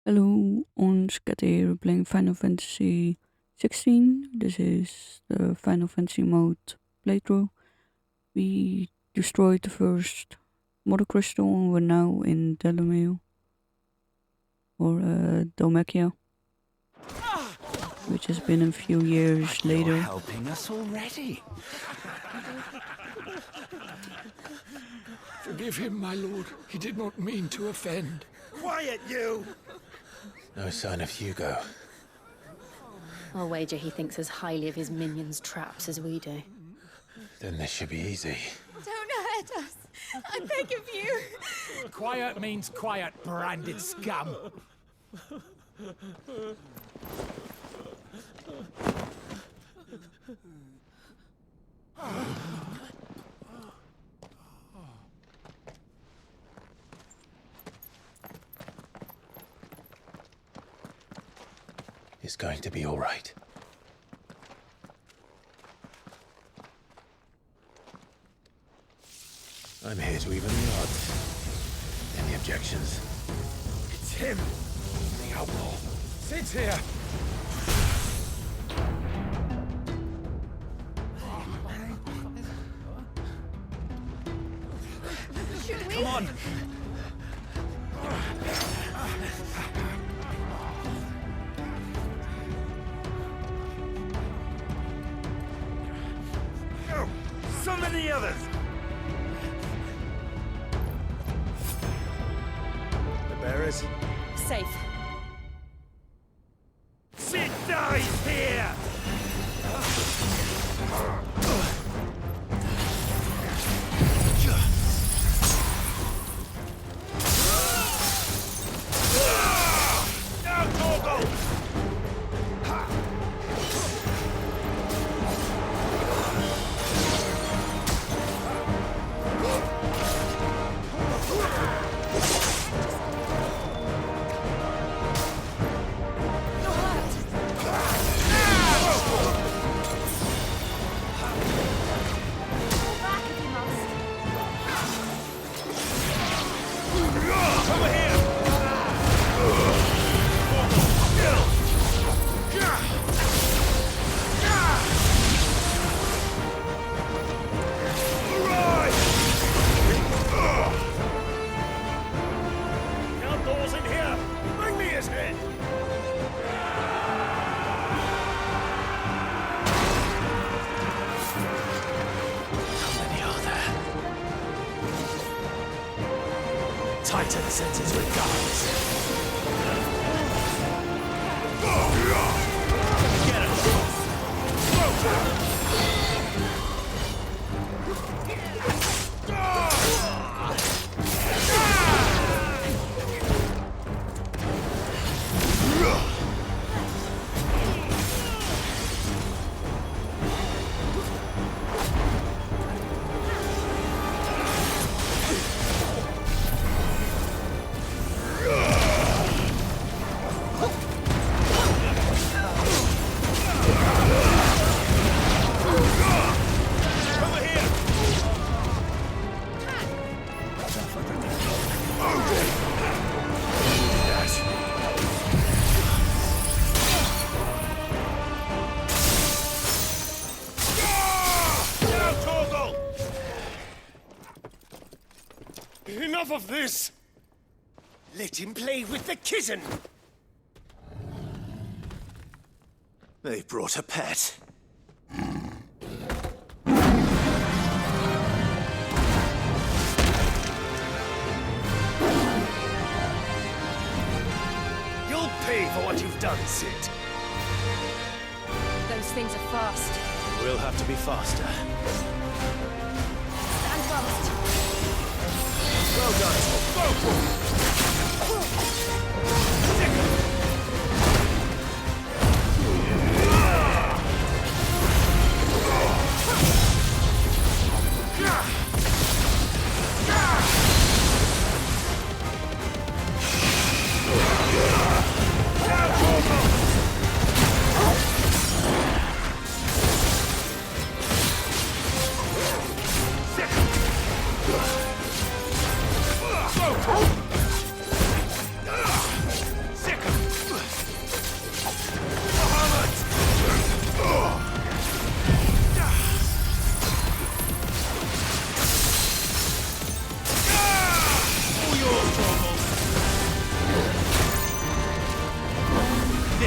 Hello, ons Kat here playing Final Fantasy XVI. This is the Final Fantasy mode playthrough. We destroyed the first Mother Crystal and we're now in Dhalmekia, or Dhalmekia, which has been a few years later. You're helping us already. Forgive him, my lord. He did not mean to offend. Quiet, you! No sign of Hugo. I'll wager he thinks as highly of his minions' traps as we do. Then this should be easy. Don't hurt us. I beg of you. Quiet means quiet, branded scum. It's going to be all right. I'm here to even the odds. Any objections? It's him! The outlaw. Sit here. Should we? Come on! Oh, so many others! The bearers? Safe. Sid dies here! Now, torgal! Over here! Outlaws in here! Bring me his head! How many are there? Titan sends his regards. Get him! Over here! Now, torgal! Enough of this! Let him play with the kitten! They brought a pet. You'll pay for what you've done, Sid. Those things are fast. We'll have to be faster. Stand fast. Well done. Go! Go!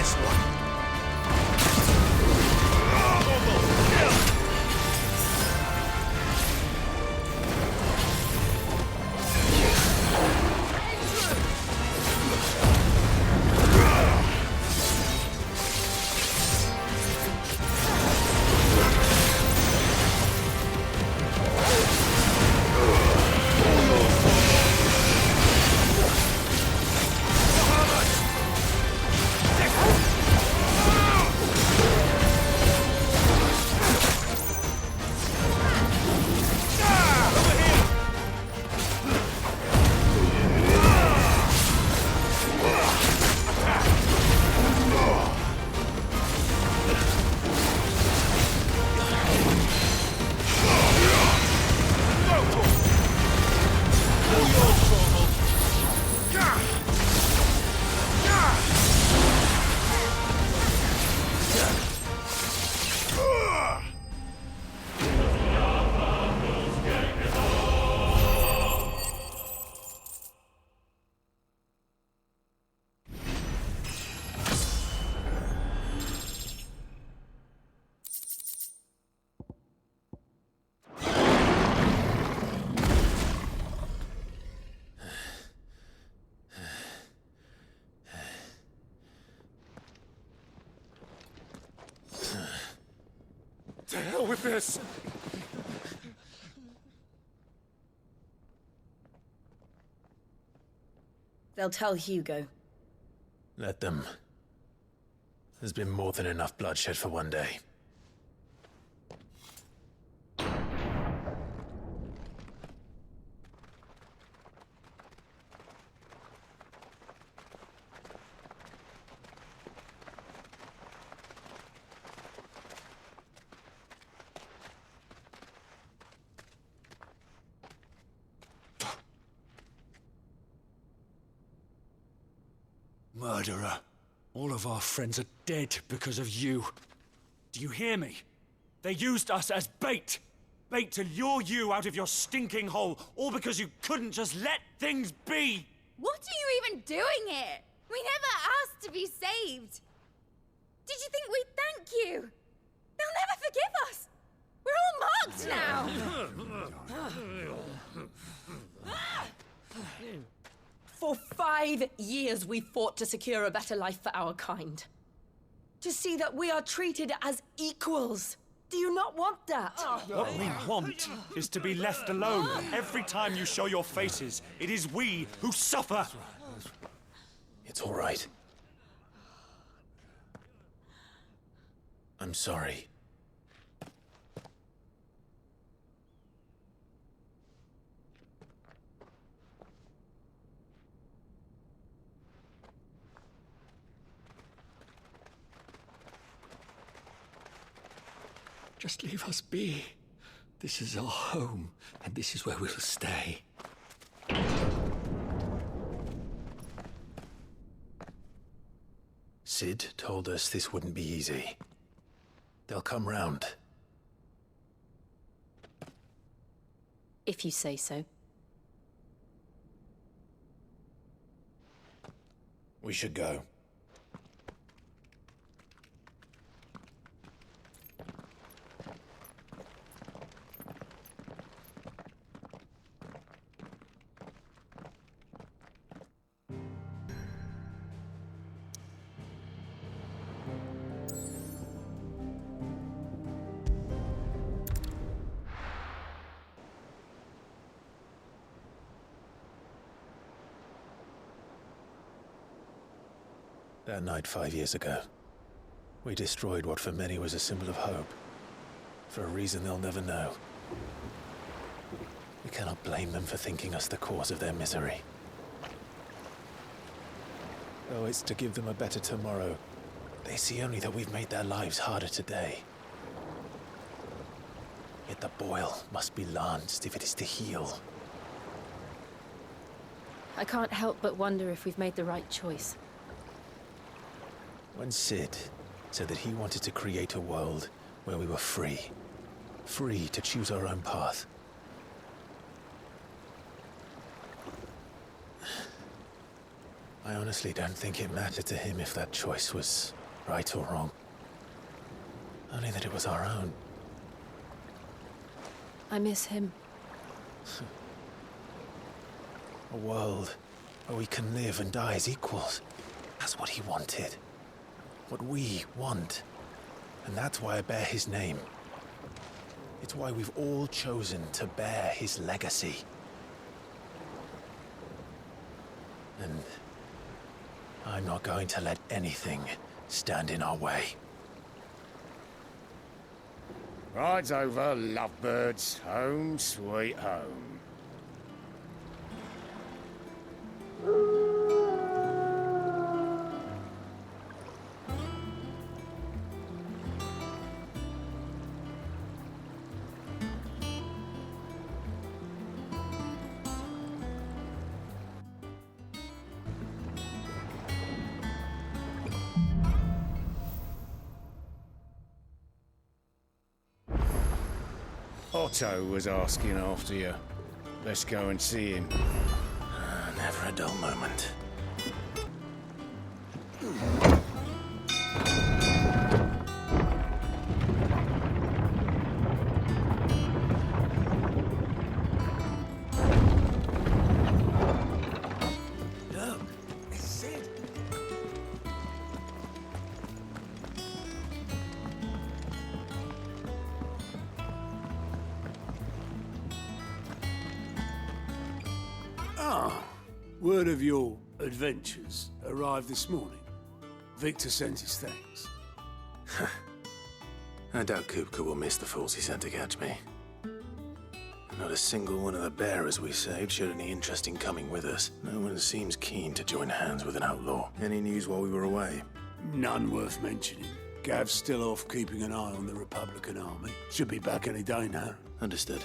this one! To hell with this! They'll tell Hugo. Let them. There's been more than enough bloodshed for one day. Murderer. All of our friends are dead because of you. Do you hear me? They used us as bait. Bait to lure you out of your stinking hole, all because you couldn't just let things be. What are you even doing here? We never asked to be saved. Did you think we'd thank you? They'll never forgive us. We're all marked now. For 5 years we fought to secure a better life for our kind. To see that we are treated as equals. Do you not want that? What we want is to be left alone. Every time you show your faces, it is we who suffer. It's all right. I'm sorry. Just leave us be. This is our home, and this is where we'll stay. Sid told us this wouldn't be easy. They'll come round. If you say so. We should go. That night 5 years ago, we destroyed what for many was a symbol of hope. For a reason they'll never know. We cannot blame them for thinking us the cause of their misery. Though it's to give them a better tomorrow, they see only that we've made their lives harder today. Yet the boil must be lanced if it is to heal. I can't help but wonder if we've made the right choice. When Sid said that he wanted to create a world where we were free. Free to choose our own path. I honestly don't think it mattered to him if that choice was right or wrong. Only that it was our own. I miss him. A world where we can live and die as equals. That's what he wanted. What we want. And that's why I bear his name. It's why we've all chosen to bear his legacy. And I'm not going to let anything stand in our way. Rides over, lovebirds. Home, sweet home. Otto was asking after you. Let's go and see him. Never a dull moment. Look, it's Sid. Word of your adventures arrived this morning. Victor sent his thanks. I doubt Kupka will miss the fools he sent to catch me. Not a single one of the bearers we saved showed any interest in coming with us. No one seems keen to join hands with an outlaw. Any news while we were away? None worth mentioning. Gav's still off keeping an eye on the Republican army. Should be back any day now. Understood.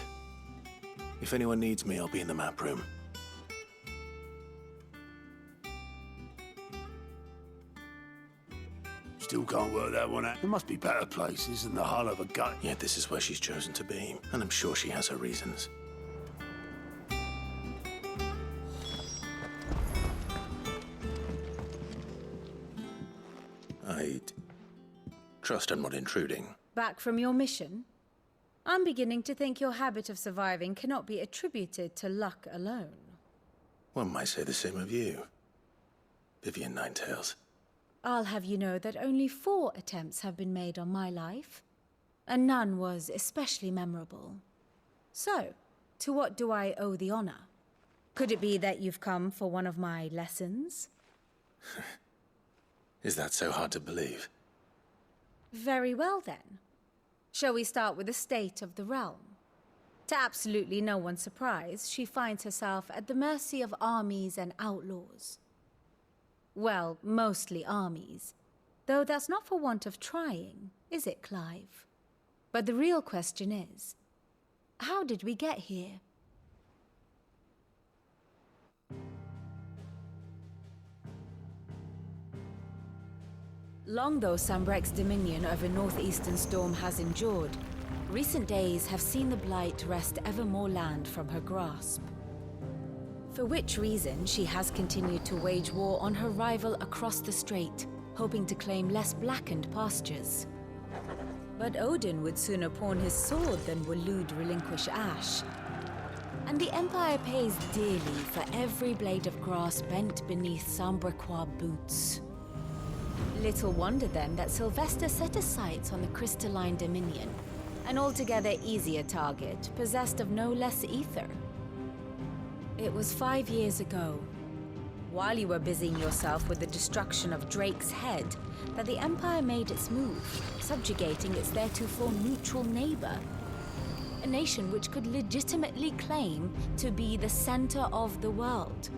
If anyone needs me, I'll be in the map room. Still can't work that one out. There must be better places than the hull of a gun. Yet this is where she's chosen to be, and I'm sure she has her reasons. I'd trust I'm not intruding. Back from your mission? I'm beginning to think your habit of surviving cannot be attributed to luck alone. One might say the same of you, Vivian Ninetails. I'll have you know that only 4 attempts have been made on my life, and none was especially memorable. So, to what do I owe the honor? Could it be that you've come for one of my lessons? Is that so hard to believe? Very well then. Shall we start with the state of the realm? To absolutely no one's surprise, she finds herself at the mercy of armies and outlaws. Well, mostly armies. Though that's not for want of trying, is it, Clive? But the real question is, how did we get here? Long though Sambrek's dominion over northeastern Storm has endured, recent days have seen the Blight wrest ever more land from her grasp. For which reason she has continued to wage war on her rival across the strait, hoping to claim less blackened pastures. But Odin would sooner pawn his sword than Waloed relinquish Ash. And the Empire pays dearly for every blade of grass bent beneath Sambrequois boots. Little wonder then that Sylvester set his sights on the crystalline dominion, an altogether easier target, possessed of no less ether. It was 5 years ago, while you were busying yourself with the destruction of Drake's head, that the Empire made its move, subjugating its theretofore neutral neighbor. A nation which could legitimately claim to be the center of the world.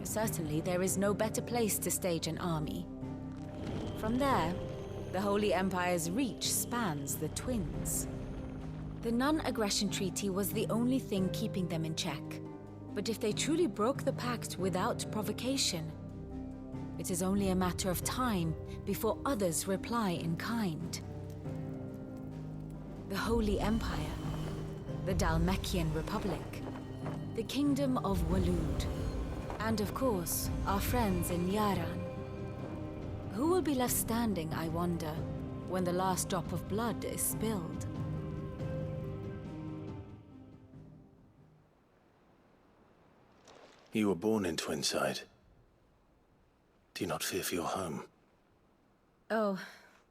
Certainly, there is no better place to stage an army. From there, the Holy Empire's reach spans the Twins. The non-aggression treaty was the only thing keeping them in check. But if they truly broke the pact without provocation, it is only a matter of time before others reply in kind. The Holy Empire, the Dhalmekian Republic, the Kingdom of Waloed, And of course, our friends in Yaran. Who will be left standing, I wonder, when the last drop of blood is spilled? You were born in Twinside. Do you not fear for your home? Oh,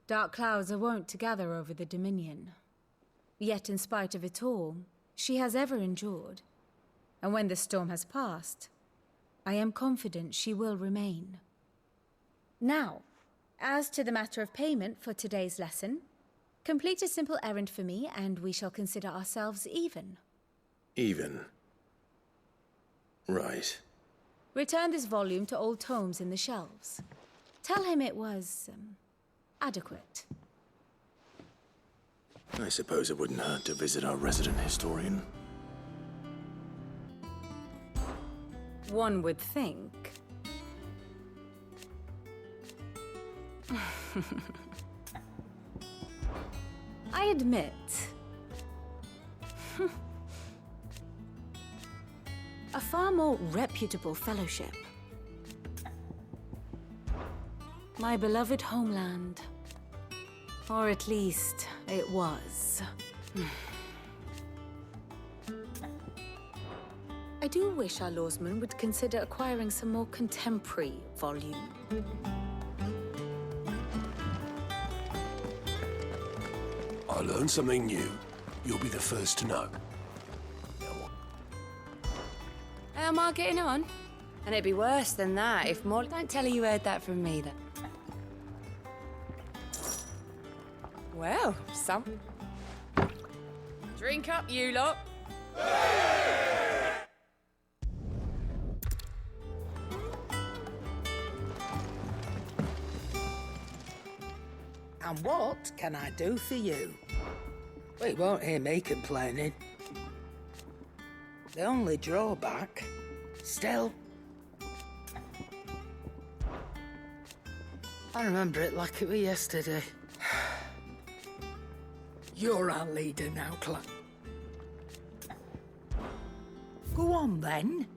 dark clouds are wont to gather over the Dominion. Yet in spite of it all, she has ever endured. And when the storm has passed, I am confident she will remain. Now, as to the matter of payment for today's lesson, complete a simple errand for me and we shall consider ourselves even. Even? Right. Return this volume to old tomes in the shelves. Tell him it was, adequate. I suppose it wouldn't hurt to visit our resident historian. One would think. I admit. A far more reputable fellowship. My beloved homeland. Or at least, it was. I do wish our lawsman would consider acquiring some more contemporary volume. I learned something new. You'll be the first to know. How am I getting on? And it'd be worse than that if Molly... Don't tell her you heard that from me, then. Well, some... Drink up, you lot. And what can I do for you? Well, you won't hear me complaining. The only drawback, still... I remember it like it was yesterday. You're our leader now, Clive. Go on, then.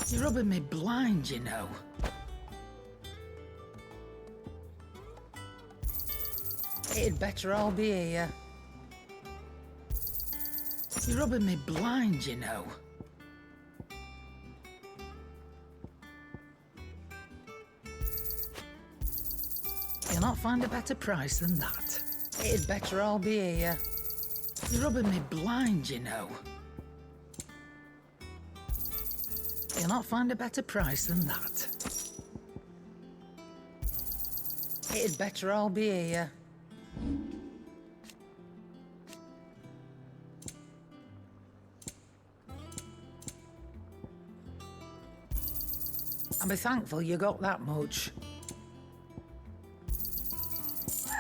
You're rubbing me blind, you know. It'd better all be here. You're rubbing me blind, you know. You'll not find a better price than that. It'd better all be here. You're rubbing me blind, you know. You'll not find a better price than that. It'd better all be here. And be thankful you got that much.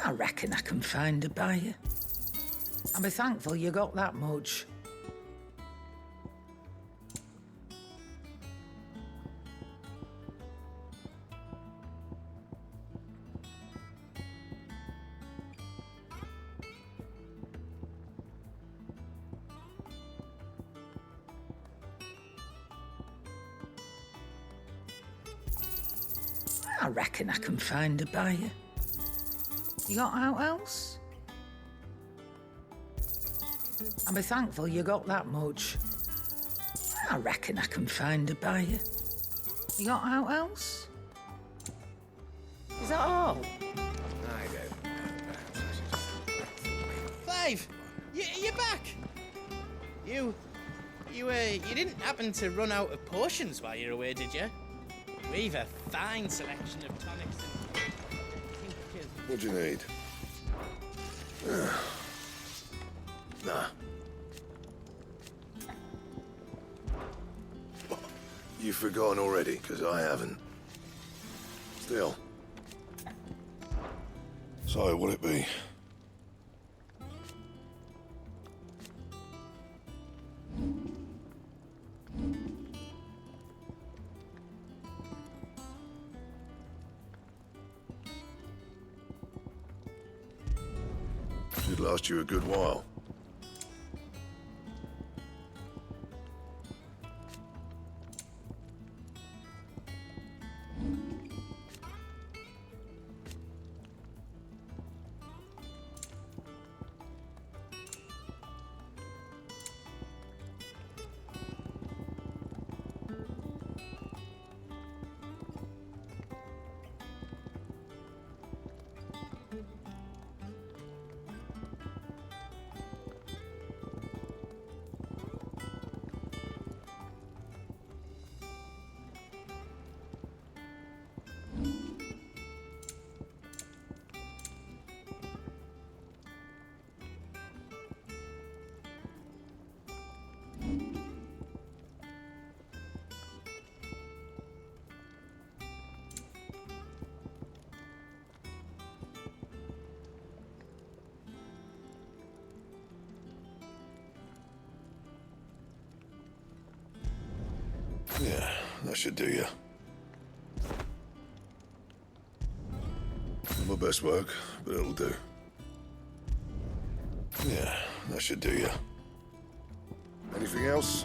I reckon I can find a buyer. And be thankful you got that much. I reckon I can find a buyer. You got out else? And be thankful you got that much. I reckon I can find a buyer. You got out else? Is that all? I don't know. Clive! You're back! You didn't happen to run out of potions while you're away, did you? We've a fine selection of tonics and tinctures. What do you need? Nah. You've forgotten already, because I haven't. Still. So, what'd it be? Should last you a good while. Yeah, that should do you. Not my best work, but it'll do. Yeah, that should do you. Anything else?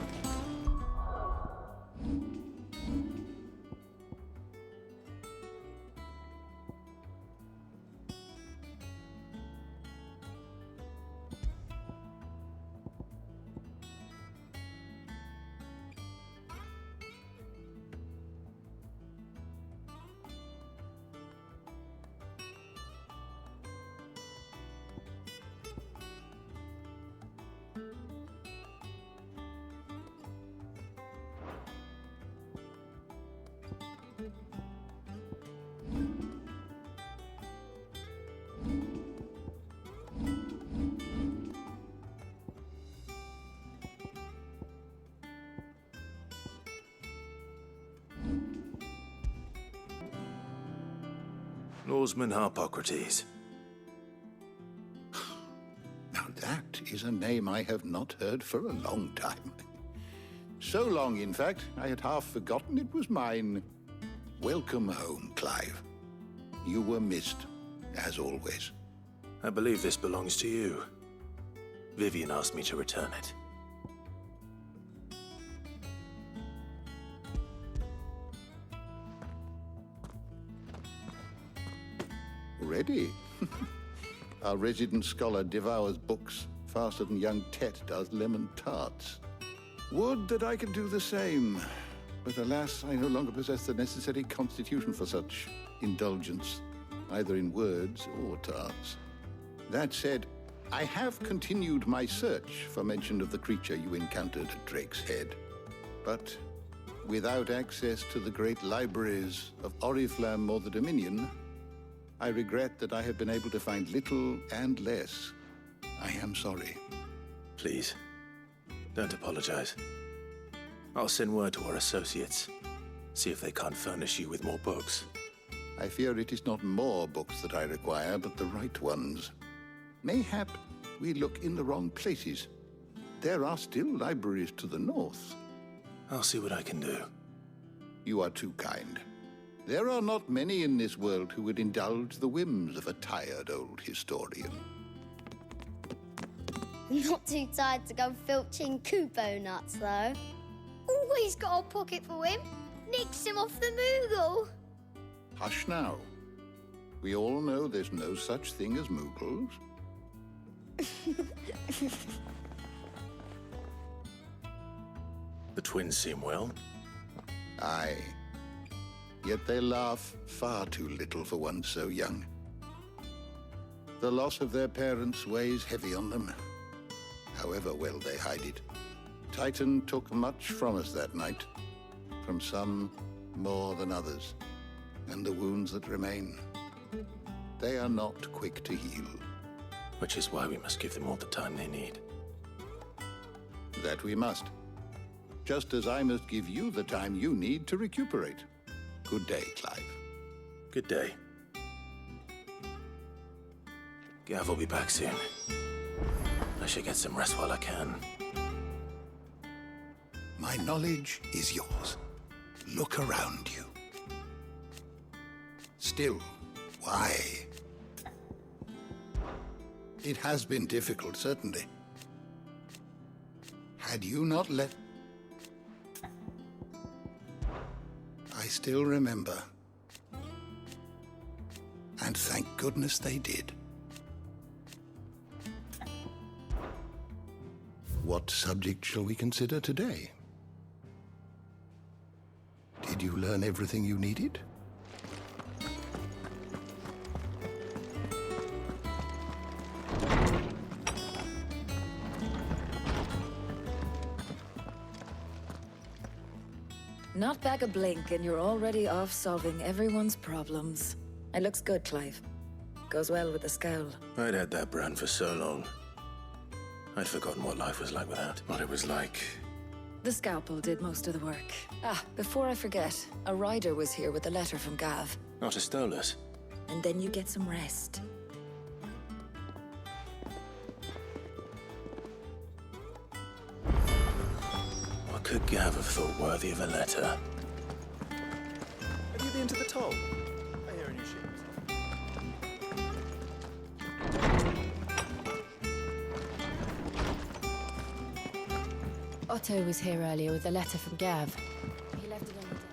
Norseman Harpocrates. Now that is a name I have not heard for a long time. So long, in fact, I had half forgotten it was mine. Welcome home, Clive. You were missed, as always. I believe this belongs to you. Vivian asked me to return it. Ready? Our resident scholar devours books faster than young Tet does lemon tarts. Would that I could do the same, but alas, I no longer possess the necessary constitution for such indulgence, either in words or tarts. That said, I have continued my search for mention of the creature you encountered at Drake's Head, but without access to the great libraries of Oriflamme or the Dominion, I regret that I have been able to find little and less. I am sorry. Please, don't apologize. I'll send word to our associates. See if they can't furnish you with more books. I fear it is not more books that I require, but the right ones. Mayhap we look in the wrong places. There are still libraries to the north. I'll see what I can do. You are too kind. There are not many in this world who would indulge the whims of a tired old historian. Not too tired to go filching kubo nuts, though. Always got a pocket for him. Nicks him off the Moogle. Hush now. We all know there's no such thing as Moogles. The twins seem well. Aye. Yet they laugh far too little for one so young. The loss of their parents weighs heavy on them, however well they hide it. Titan took much from us that night, from some more than others, and the wounds that remain, they are not quick to heal. Which is why we must give them all the time they need. That we must. Just as I must give you the time you need to recuperate. Good day, Clive. Good day. Gav will be back soon. I should get some rest while I can. My knowledge is yours. Look around you. Still, why? It has been difficult, certainly. Had you not let... I still remember. And thank goodness they did. What subject shall we consider today? Did you learn everything you needed? Not back a blink and you're already off solving everyone's problems. It looks good, Clive. Goes well with the scowl. I'd had that brand for so long. I'd forgotten what life was like without. What it was like. The scalpel did most of the work. Ah, before I forget, a rider was here with a letter from Gav. Not a Stolas. And then you get some rest. What could Gav have thought worthy of a letter? Have you been to the toll? I hear a new ship. Otto was here earlier with a letter from Gav. He left it on the desk.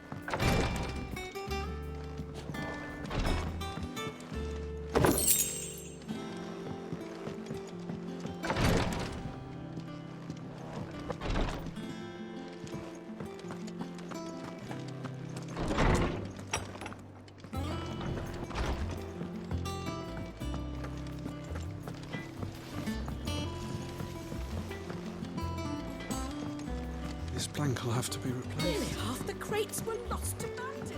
This plank will have to be replaced. Nearly half the crates were lost to bandits.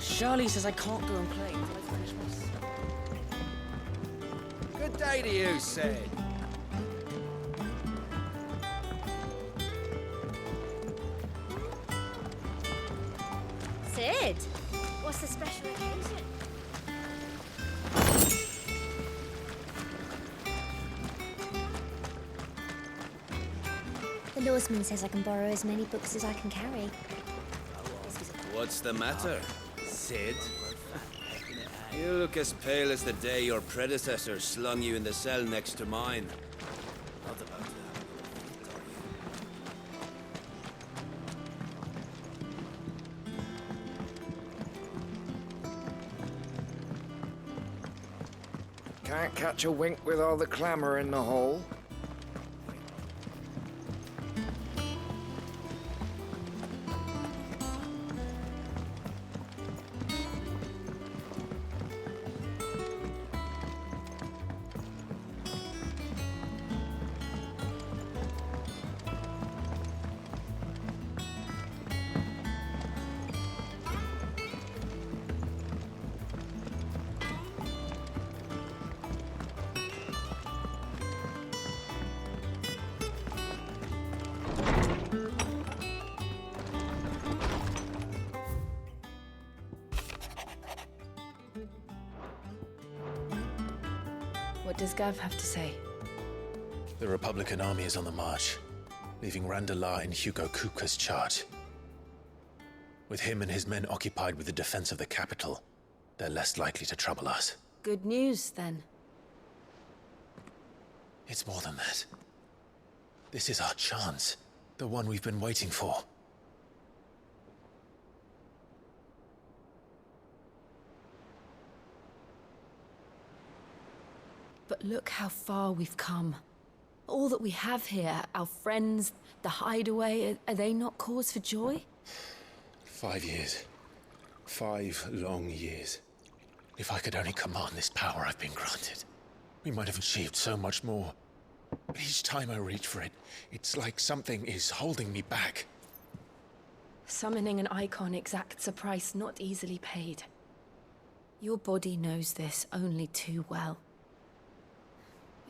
Charlie says I can't go and play until I finish this. Good day to you, Sid. Sid, what's the special occasion? The Lawsman says I can borrow as many books as I can carry. What's the matter, Sid? You look as pale as the day your predecessor slung you in the cell next to mine. Not about that. Can't catch a wink with all the clamour in the hall. What does Gav have to say? The Republican army is on the march, leaving Randalar in Hugo Kupka's charge. With him and his men occupied with the defense of the capital, they're less likely to trouble us. Good news, then. It's more than that. This is our chance, the one we've been waiting for. But look how far we've come. All that we have here, our friends, the hideaway, are they not cause for joy? 5 years. 5 long years. If I could only command this power I've been granted, we might have achieved so much more. But each time I reach for it, it's like something is holding me back. Summoning an icon exacts a price not easily paid. Your body knows this only too well.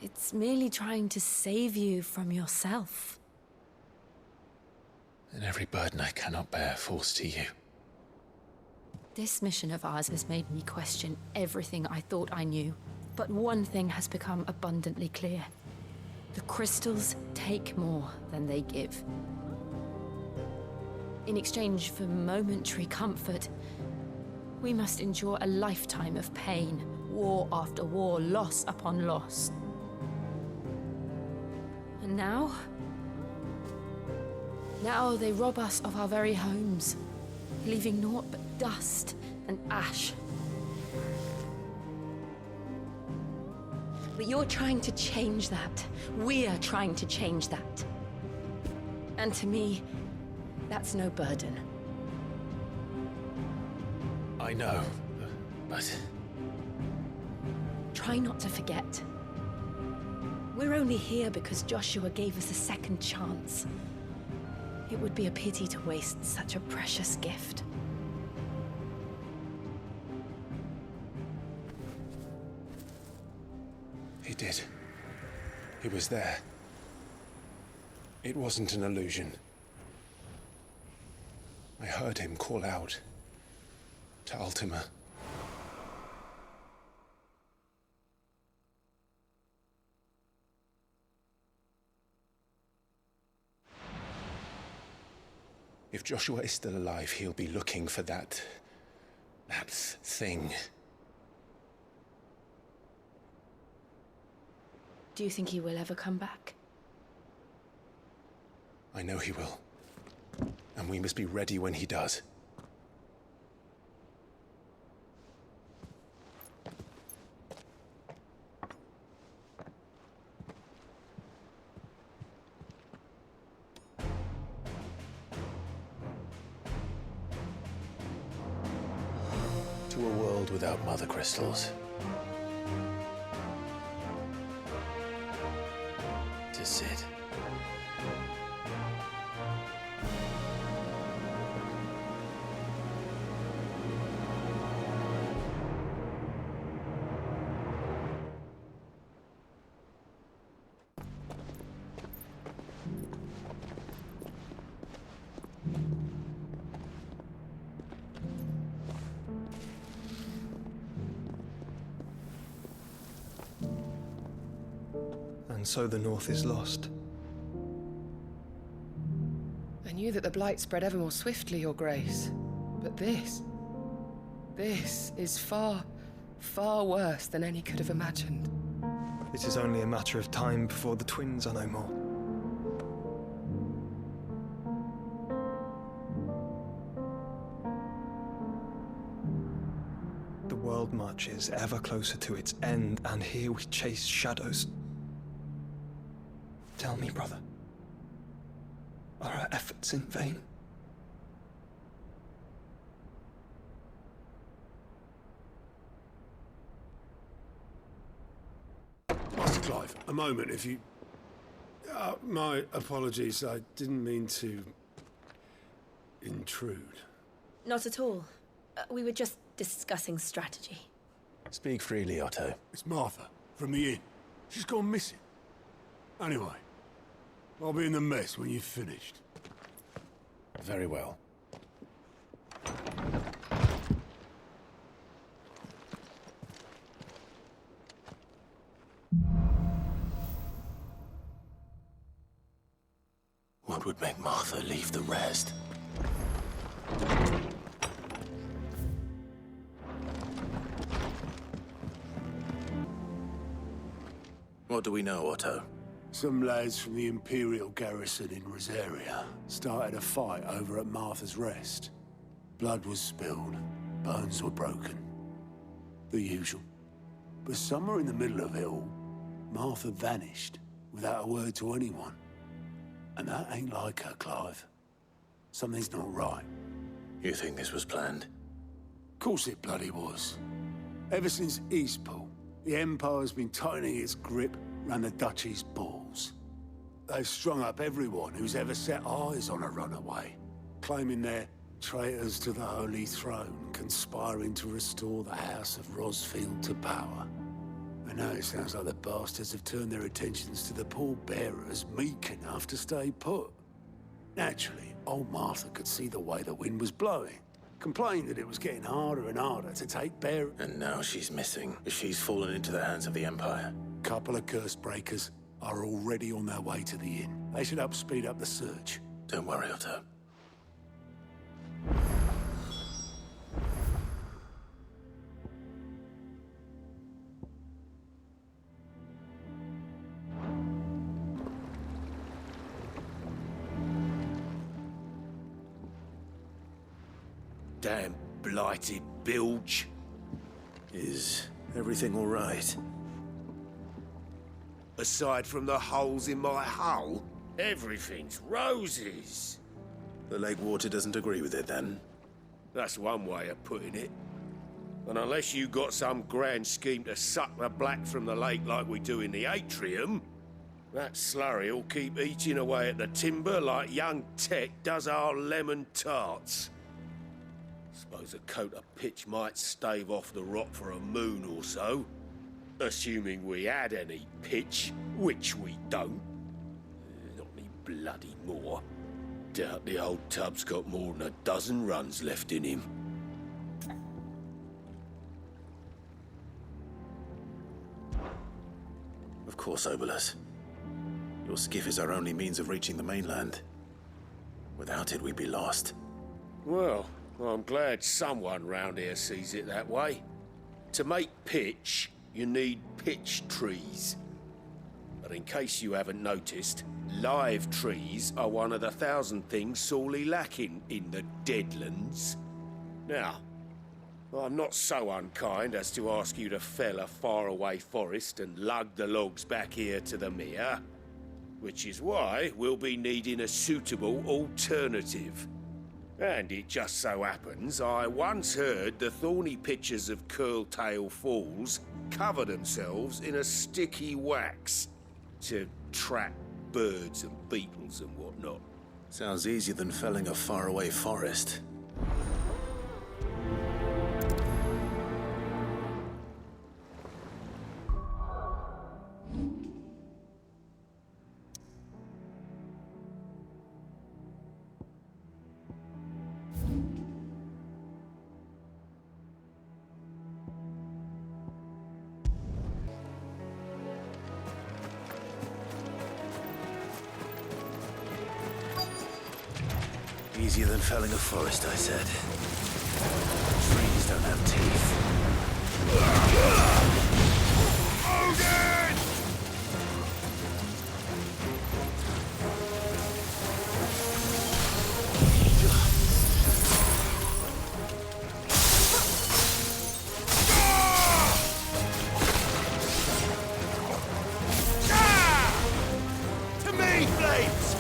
It's merely trying to save you from yourself. And every burden I cannot bear falls to you. This mission of ours has made me question everything I thought I knew. But one thing has become abundantly clear. The crystals take more than they give. In exchange for momentary comfort, we must endure a lifetime of pain, war after war, loss upon loss. And now they rob us of our very homes, leaving naught but dust and ash. But you're trying to change that. We're trying to change that. And to me, that's no burden. I know, but... Try not to forget. We're only here because Joshua gave us a second chance. It would be a pity to waste such a precious gift. He did. He was there. It wasn't an illusion. I heard him call out to Ultima. If Joshua is still alive, he'll be looking for that thing. Do you think he will ever come back? I know he will. And we must be ready when he does. To a world without mother crystals. To Sid. And so the North is lost. I knew that the Blight spread ever more swiftly, Your Grace. But this is far, far worse than any could have imagined. It is only a matter of time before the twins are no more. The world marches ever closer to its end, and here we chase shadows. Tell me, brother, are our efforts in vain? Master Clive, a moment, if you... my apologies, I didn't mean to... intrude. Not at all. We were just discussing strategy. Speak freely, Otto. It's Martha, from the inn. She's gone missing. Anyway, I'll be in the mess when you've finished. Very well. What would make Martha leave the rest? What do we know, Otto? Some lads from the Imperial garrison in Rosaria started a fight over at Martha's Rest. Blood was spilled, bones were broken. The usual. But somewhere in the middle of it all, Martha vanished without a word to anyone. And that ain't like her, Clive. Something's not right. You think this was planned? Of course it bloody was. Ever since Eastpool, the Empire's been tightening its grip around the Duchy's balls. They've strung up everyone who's ever set eyes on a runaway, claiming they're traitors to the Holy Throne, conspiring to restore the House of Rosfield to power. And now it sounds like the bastards have turned their attentions to the pallbearers meek enough to stay put. Naturally, old Martha could see the way the wind was blowing, complained that it was getting harder and harder to take bear. And now she's missing. She's fallen into the hands of the Empire. Couple of curse breakers are already on their way to the inn. They should help speed up the search. Don't worry, Otto. Damn blighted bilge. Is everything all right? Aside from the holes in my hull, everything's roses. The lake water doesn't agree with it, then? That's one way of putting it. And unless you got some grand scheme to suck the black from the lake like we do in the atrium, that slurry'll keep eating away at the timber like young Tech does our lemon tarts. Suppose a coat of pitch might stave off the rot for a moon or so. Assuming we had any pitch, which we don't. Not any bloody more. Doubt the old tub's got more than a dozen runs left in him. Of course, Obolus. Your skiff is our only means of reaching the mainland. Without it, we'd be lost. Well, I'm glad someone round here sees it that way. To make pitch, you need pitch trees. But in case you haven't noticed, live trees are one of the 1,000 things sorely lacking in the Deadlands. Now, I'm not so unkind as to ask you to fell a faraway forest and lug the logs back here to the mere, which is why we'll be needing a suitable alternative. And it just so happens I once heard the thorny pitchers of Curltail Falls cover themselves in a sticky wax to trap birds and beetles and whatnot. Sounds easier than felling a faraway forest. Easier than felling a forest, I said. Trees don't have teeth. To me, flames!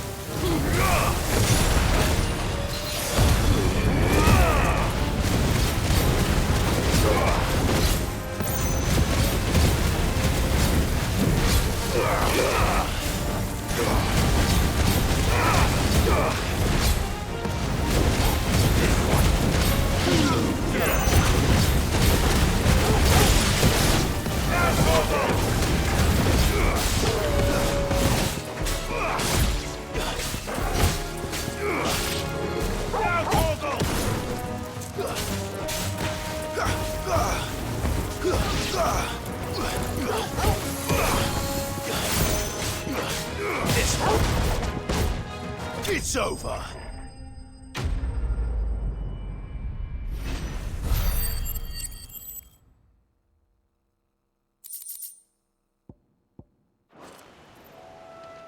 It's over.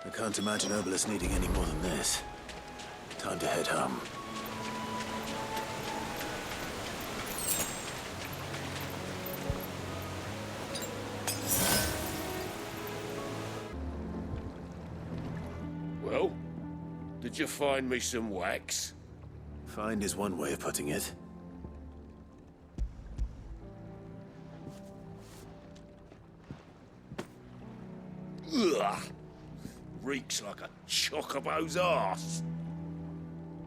I can't imagine Obolus needing any more than this. Time to head home. Could you find me some wax? Find is one way of putting it. Ugh! Reeks like a chocobo's arse.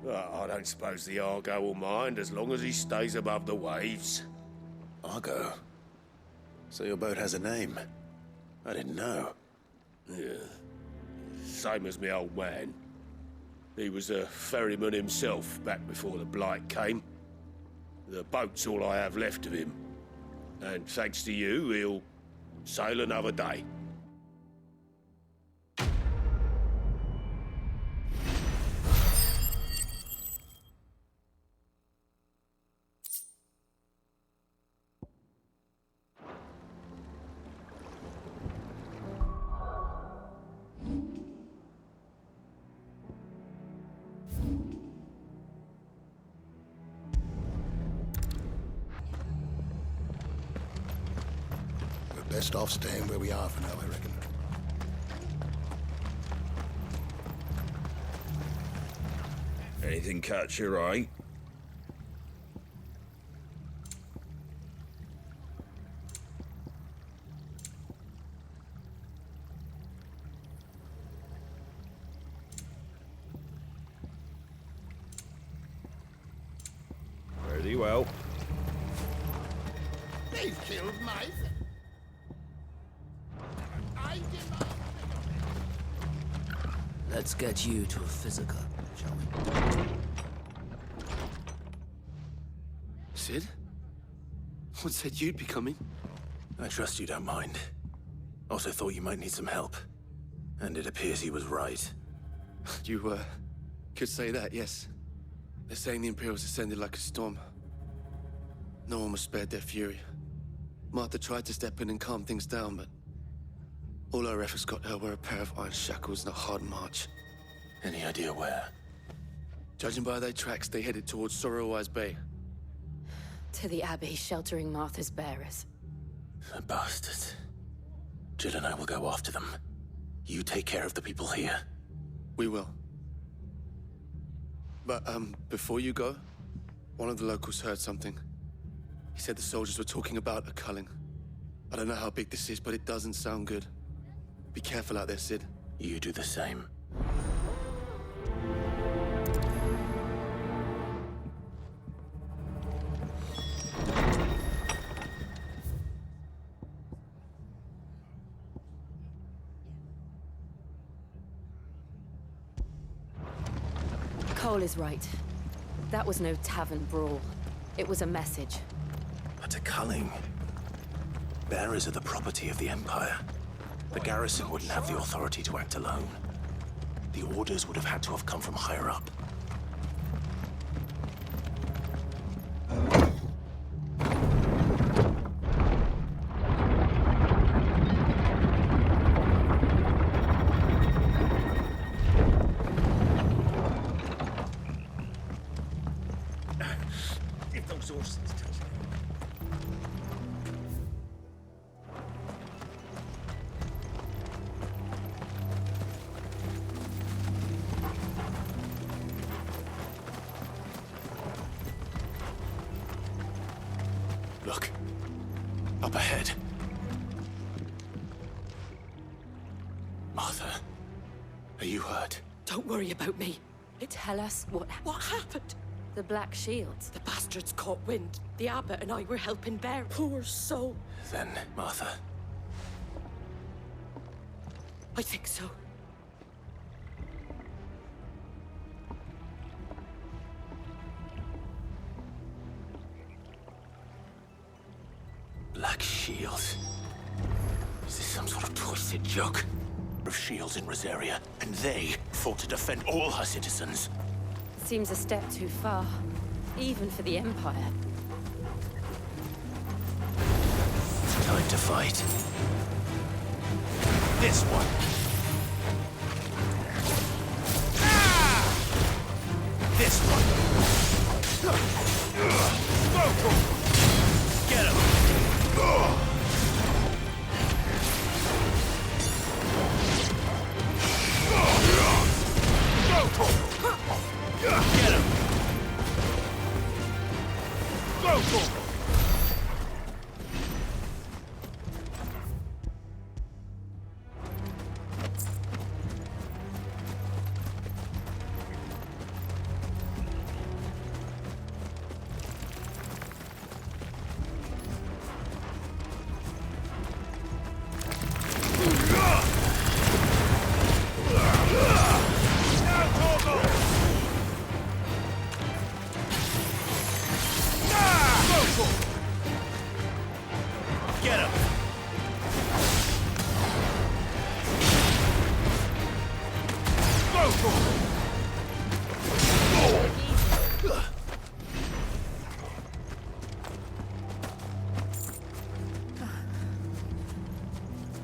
I don't suppose the Argo will mind as long as he stays above the waves. Argo? So your boat has a name? I didn't know. Yeah. Same as me old man. He was a ferryman himself back before the Blight came. The boat's all I have left of him. And thanks to you, he'll sail another day. Best off staying where we are for now, I reckon. Anything catch your eye? Very well. They've killed my... Let's get you to a physical, shall we? Sid? What said you'd be coming? I trust you don't mind. Also thought you might need some help. And it appears he was right. You, could say that, yes. They're saying the Imperials ascended like a storm. No one was spared their fury. Martha tried to step in and calm things down, but all our efforts got her were a pair of iron shackles and a hard march. Any idea where? Judging by their tracks, they headed towards Sorrowwise Bay. To the Abbey, sheltering Martha's bearers. The bastards. Jill and I will go after them. You take care of the people here. We will. But, before you go, one of the locals heard something. He said the soldiers were talking about a culling. I don't know how big this is, but it doesn't sound good. Be careful out there, Sid. You do the same. Cole is right. That was no tavern brawl. It was a message. But a culling. Bearers are the property of the Empire. The garrison wouldn't have the authority to act alone. The orders would have had to have come from higher up. If those horses touch Look. Up ahead. Martha, are you hurt? Don't worry about me. Tell us what happened. The Black Shields. The bastards caught wind. The abbot and I were helping Bear. Poor soul. Then, Martha. I think so. Black Shields. Is this some sort of twisted joke? Of shields in Rosaria, and they fought to defend all her citizens. Seems a step too far, even for the Empire. It's time to fight. This one. This one. Get him.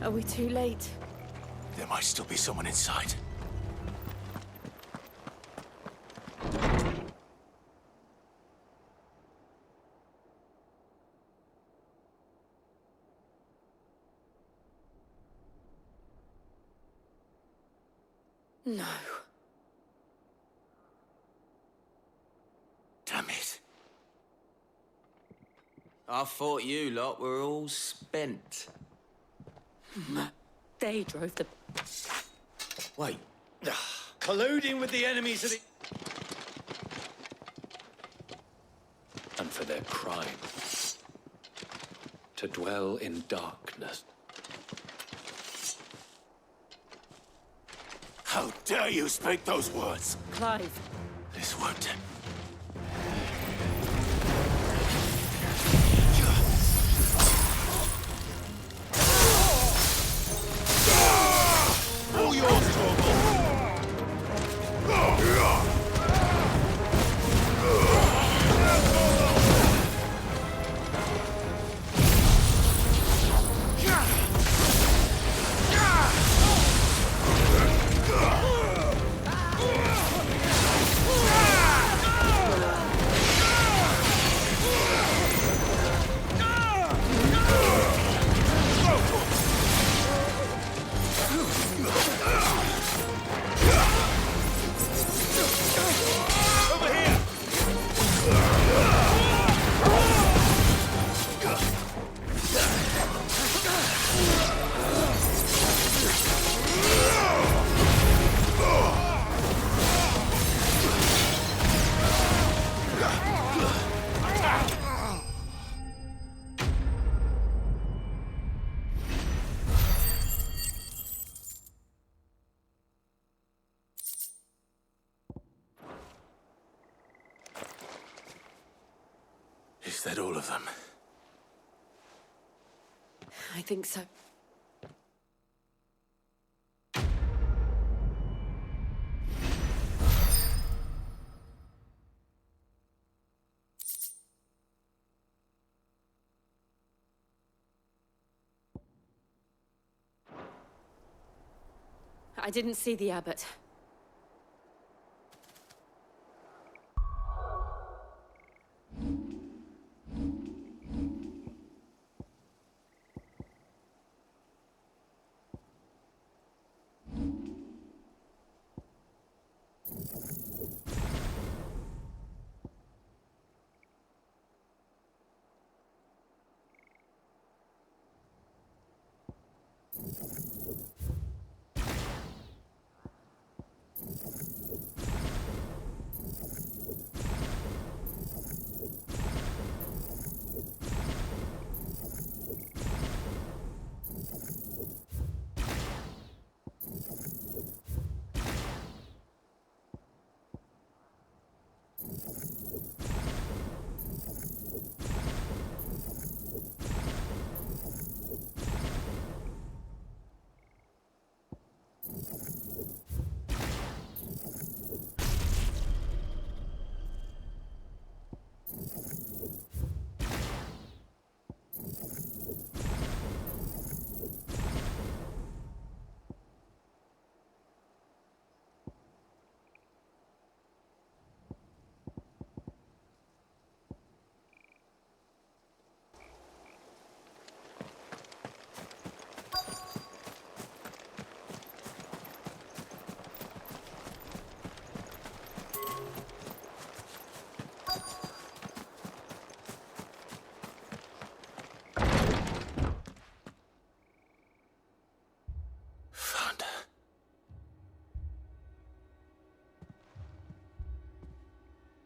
Are we too late? There might still be someone inside. No. Damn it. I thought you lot were all spent. They drove the... Wait. Colluding with the enemies of the... And for their crime. To dwell in darkness. How dare you speak those words? Clive. This won't. All yours, torgal. Is that all of them? I think so. I didn't see the abbot.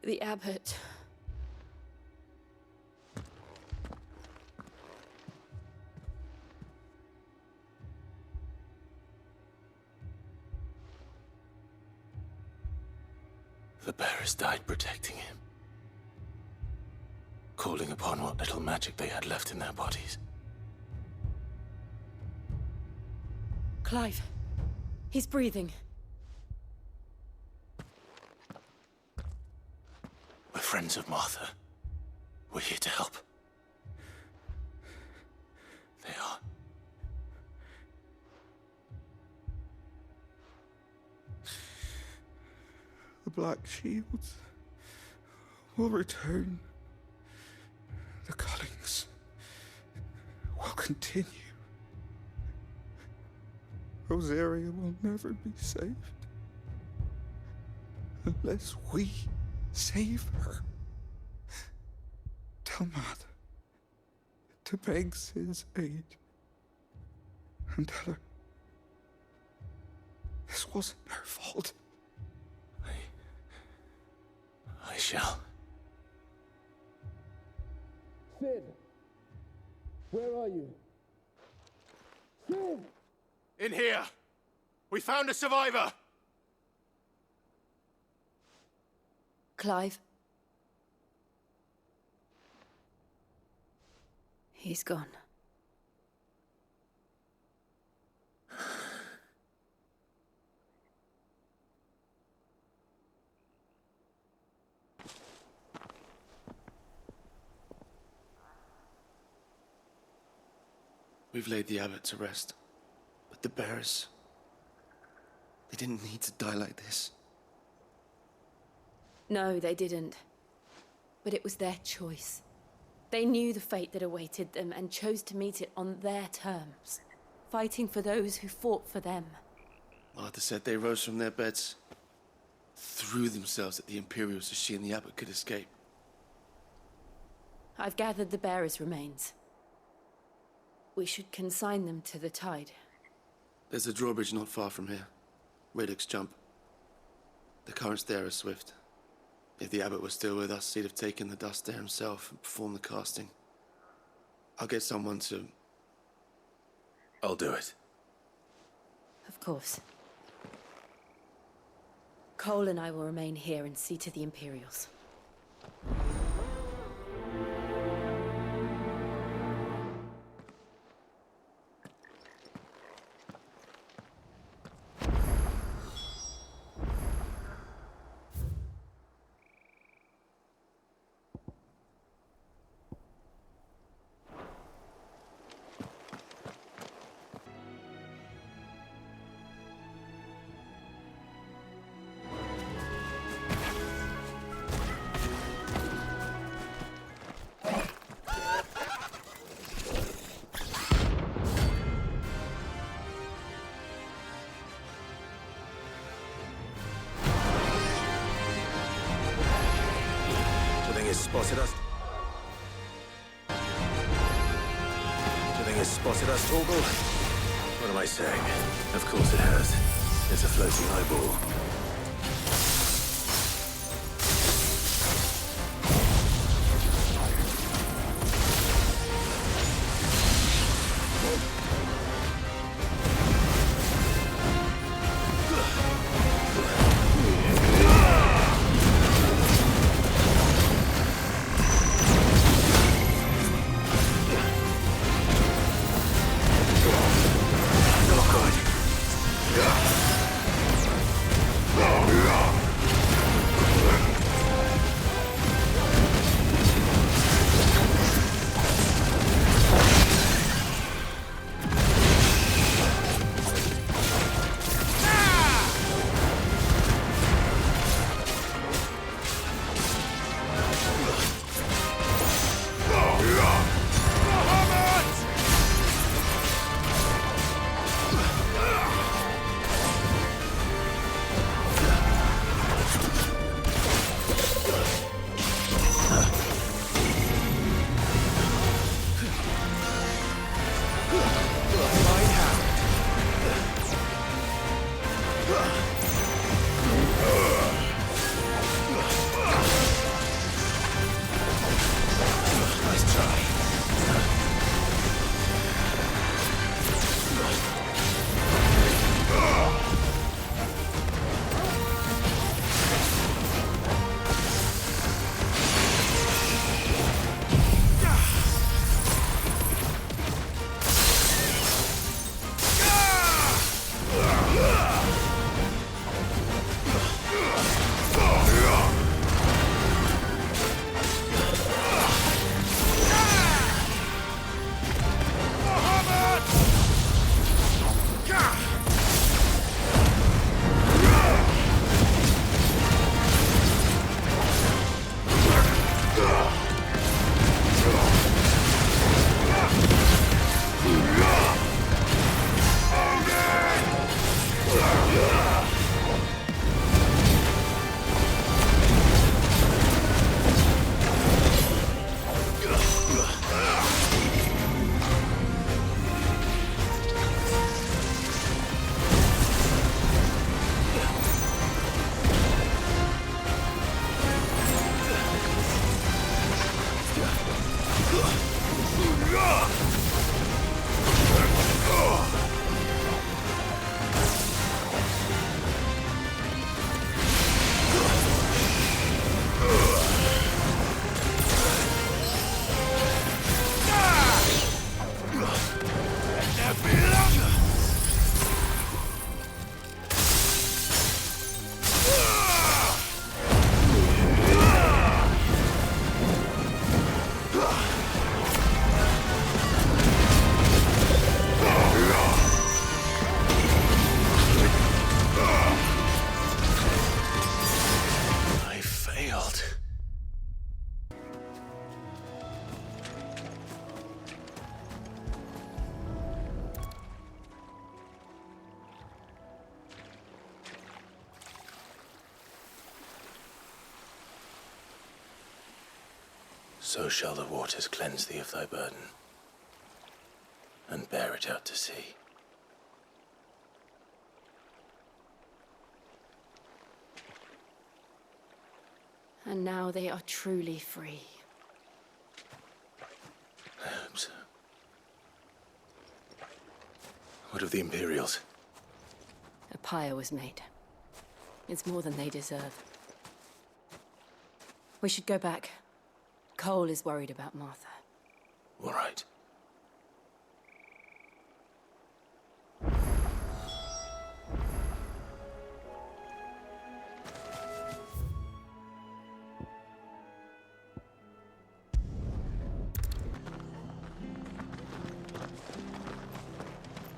The abbot. The bearers died protecting him. Calling upon what little magic they had left in their bodies. Clive. He's breathing. friends of Martha. We're here to help. They are. The Black Shields will return. The cullings will continue. Rosaria will never be saved unless we save her. Tell Mother to beg Sid's aid and tell her this wasn't her fault. I shall. Sid, where are you? Sid! In here! We found a survivor! Clive. He's gone. We've laid the abbot to rest. But the bearers, they didn't need to die like this. No, they didn't. But it was their choice. They knew the fate that awaited them and chose to meet it on their terms, fighting for those who fought for them. Martha said they rose from their beds, threw themselves at the Imperials so she and the abbot could escape. I've gathered the bearers' remains. We should consign them to the tide. There's a drawbridge not far from here. Radix Jump. The currents there are swift. If the abbot was still with us, he'd have taken the dust there himself and performed the casting. I'll get someone to... I'll do it. Of course. Cole and I will remain here and see to the Imperials. Spotted us. Do you think it's spotted us, torgal? What am I saying? Of course it has. It's a floating eyeball. So shall the waters cleanse thee of thy burden, and bear it out to sea. And now they are truly free. I hope so. What of the Imperials? A pyre was made. It's more than they deserve. We should go back. Cole is worried about Martha. All right.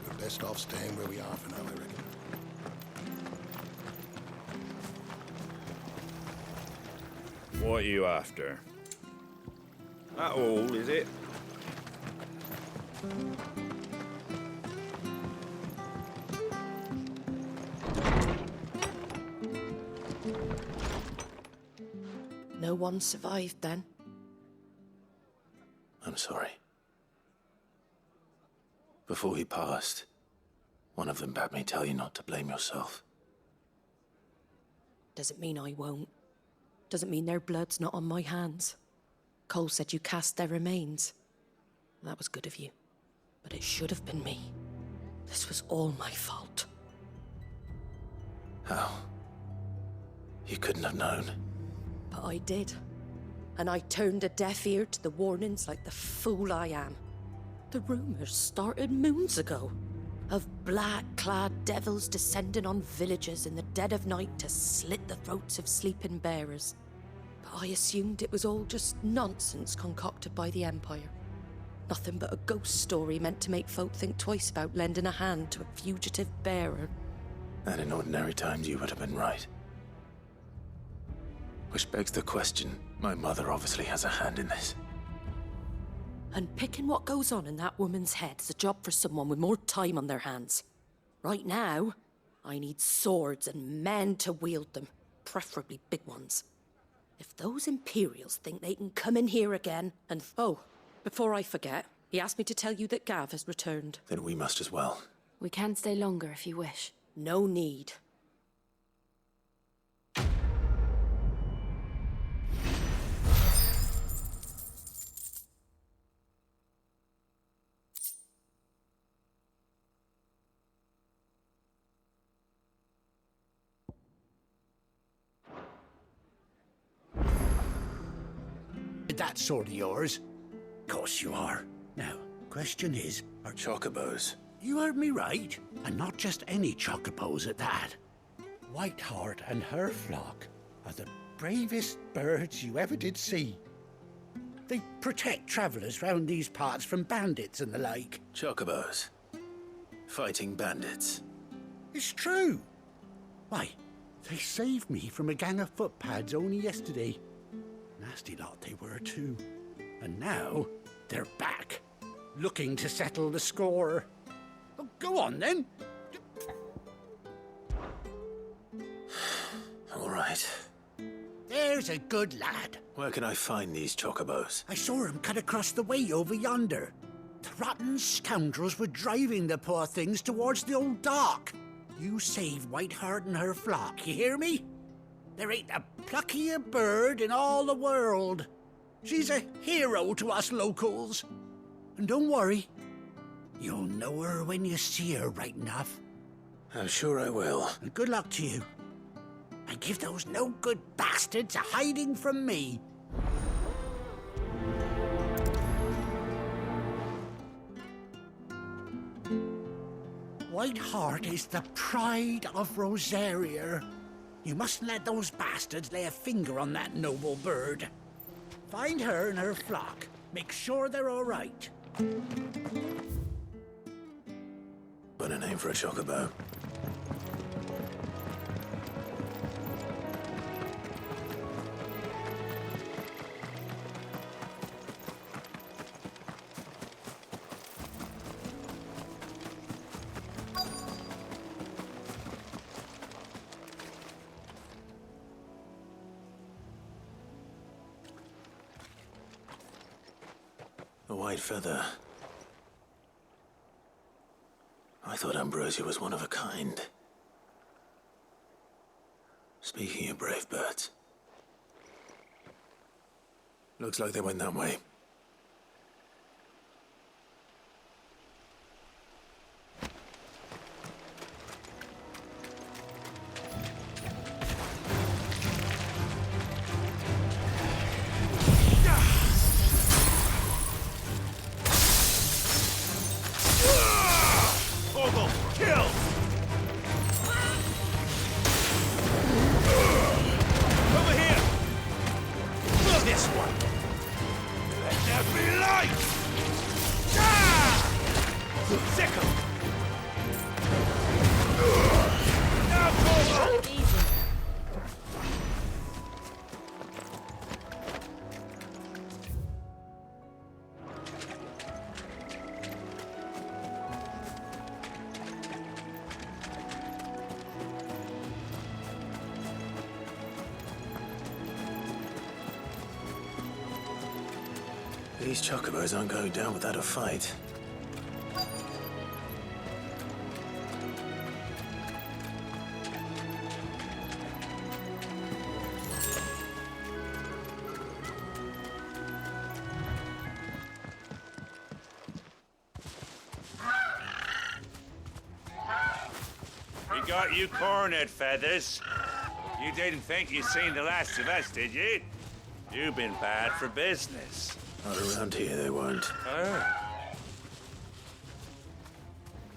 We're best off staying where we are for now, I reckon. What are you after? That all, is it? No one survived then? I'm sorry. Before he passed, one of them bade me tell you not to blame yourself. Doesn't mean I won't. Doesn't mean their blood's not on my hands. Cole said you cast their remains. That was good of you. But it should have been me. This was all my fault. How? You couldn't have known. But I did. And I turned a deaf ear to the warnings like the fool I am. The rumors started moons ago. Of black-clad devils descending on villages in the dead of night to slit the throats of sleeping bearers. But I assumed it was all just nonsense concocted by the Empire. Nothing but a ghost story meant to make folk think twice about lending a hand to a fugitive bearer. And in ordinary times you would have been right. Which begs the question, my mother obviously has a hand in this. And picking what goes on in that woman's head is a job for someone with more time on their hands. Right now, I need swords and men to wield them, preferably big ones. If those Imperials think they can come in here again and... Oh, before I forget, he asked me to tell you that Gav has returned. Then we must as well. We can stay longer if you wish. No need. That sword of yours? Of course you are. Now, question is... Are chocobos? You heard me right. And not just any chocobos at that. Whiteheart and her flock are the bravest birds you ever did see. They protect travellers round these parts from bandits and the like. Chocobos? Fighting bandits? It's true. Why, they saved me from a gang of footpads only yesterday. Nasty lot they were, too. And now, they're back, looking to settle the score. Oh, go on, then. All right. There's a good lad. Where can I find these chocobos? I saw him cut across the way over yonder. The rotten scoundrels were driving the poor things towards the old dock. You save Whiteheart and her flock, you hear me? There ain't a pluckier bird in all the world. She's a hero to us locals. And don't worry, you'll know her when you see her right enough. I'm sure I will. And good luck to you. And give those no-good bastards a hiding from me. Whiteheart is the pride of Rosaria. You mustn't let those bastards lay a finger on that noble bird. Find her and her flock. Make sure they're all right. What a name for a chocobo. white feather. I thought ambrosia was one of a kind. Speaking of brave birds, looks like they went that way. These chocobos aren't going down without a fight. We got you cornered, Feathers. You didn't think you'd seen the last of us, did you? You've been bad for business. Not around here, they won't. Oh.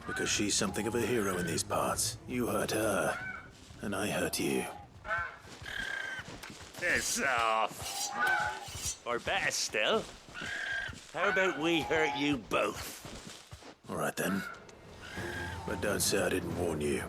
Because she's something of a hero in these parts. You hurt her, and I hurt you. Piss off. Or better still, how about we hurt you both? All right, then. But don't say I didn't warn you.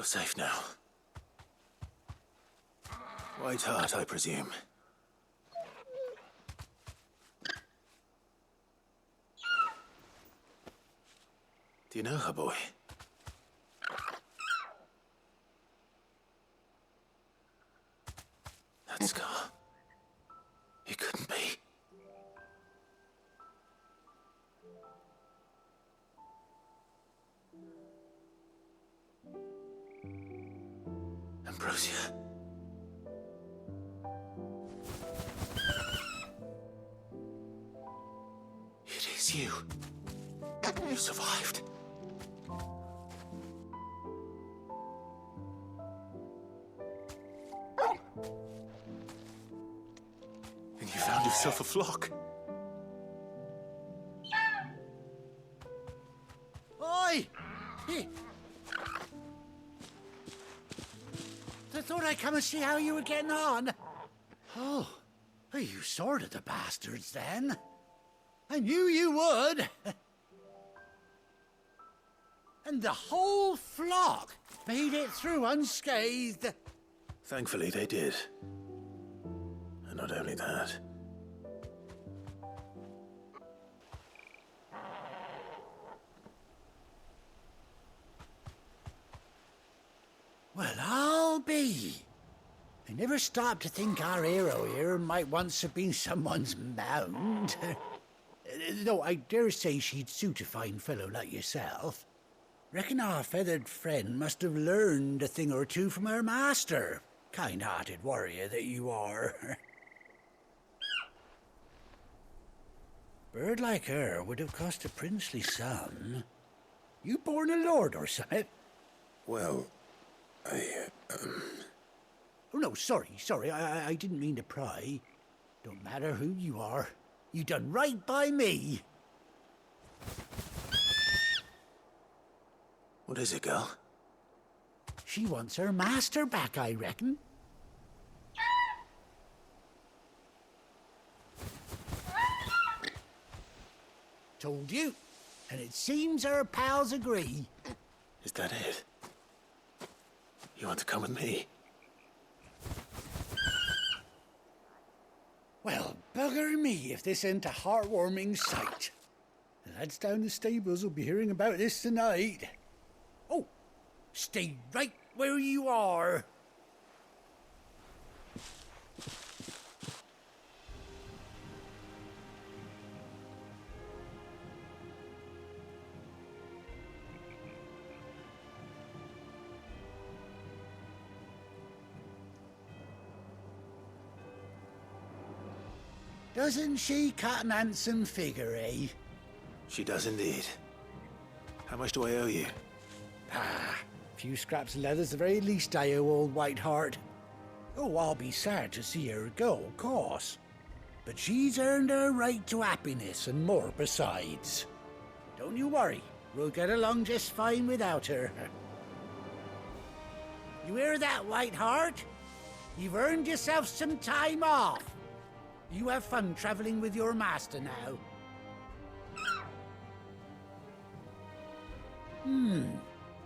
safe now. Whiteheart, I presume. Do you know her, boy? That scar. It couldn't be. Ambrosia. It is you. You survived. And you found yourself a flock. Oi! Hey. I thought I'd come and see how you were getting on. Oh, you sorted the bastards then. I knew you would. And the whole flock made it through unscathed. Thankfully, they did. And not only that. Well, I'll be. I never stopped to think our hero here might once have been someone's mount. Though I dare say she'd suit a fine fellow like yourself. Reckon our feathered friend must have learned a thing or two from her master. Kind-hearted warrior that you are. Bird like her would have cost a princely sum. You born a lord or something? Well, Oh, no, sorry. I didn't mean to pry. Don't matter who you are. You done right by me. What is it, girl? She wants her master back, I reckon. Told you. And it seems her pals agree. Is that it? You want to come with me? Well, bugger me if this ain't a heartwarming sight. The lads down the stables will be hearing about this tonight. Oh, stay right where you are. Doesn't she cut an handsome figure, eh? She does indeed. How much do I owe you? A few scraps of leather's the very least I owe old Whiteheart. Oh, I'll be sad to see her go, of course. But she's earned her right to happiness and more besides. Don't you worry, we'll get along just fine without her. You hear that, Whiteheart? You've earned yourself some time off. You have fun traveling with your master now.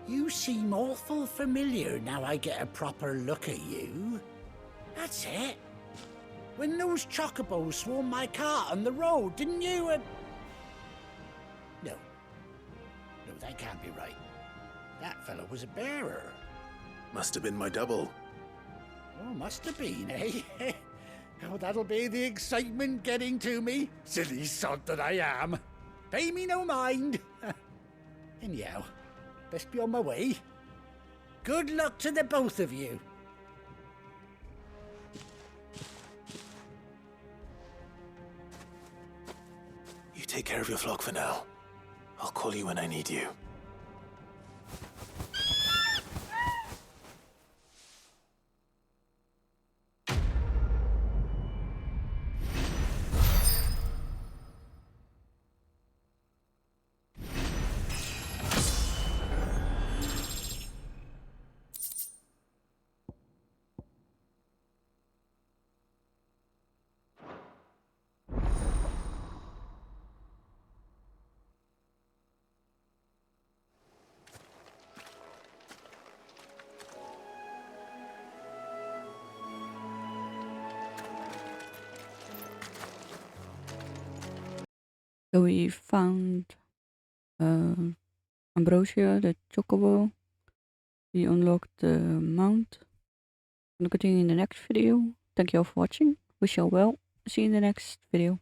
You seem awful familiar now I get a proper look at you. That's it. When those chocobos swarmed my cart on the road, didn't you? No, that can't be right. That fellow was a bearer. Must have been my double. Oh, must have been, eh? Oh, that'll be the excitement getting to me. Silly sod that I am. Pay me no mind. Anyhow, best be on my way. Good luck to the both of you. You take care of your flock for now. I'll call you when I need you. So we found ambrosia, the chocobo. We unlocked the mount. We'll continue in the next video. Thank you all for watching. Wish you all well. See you in the next video.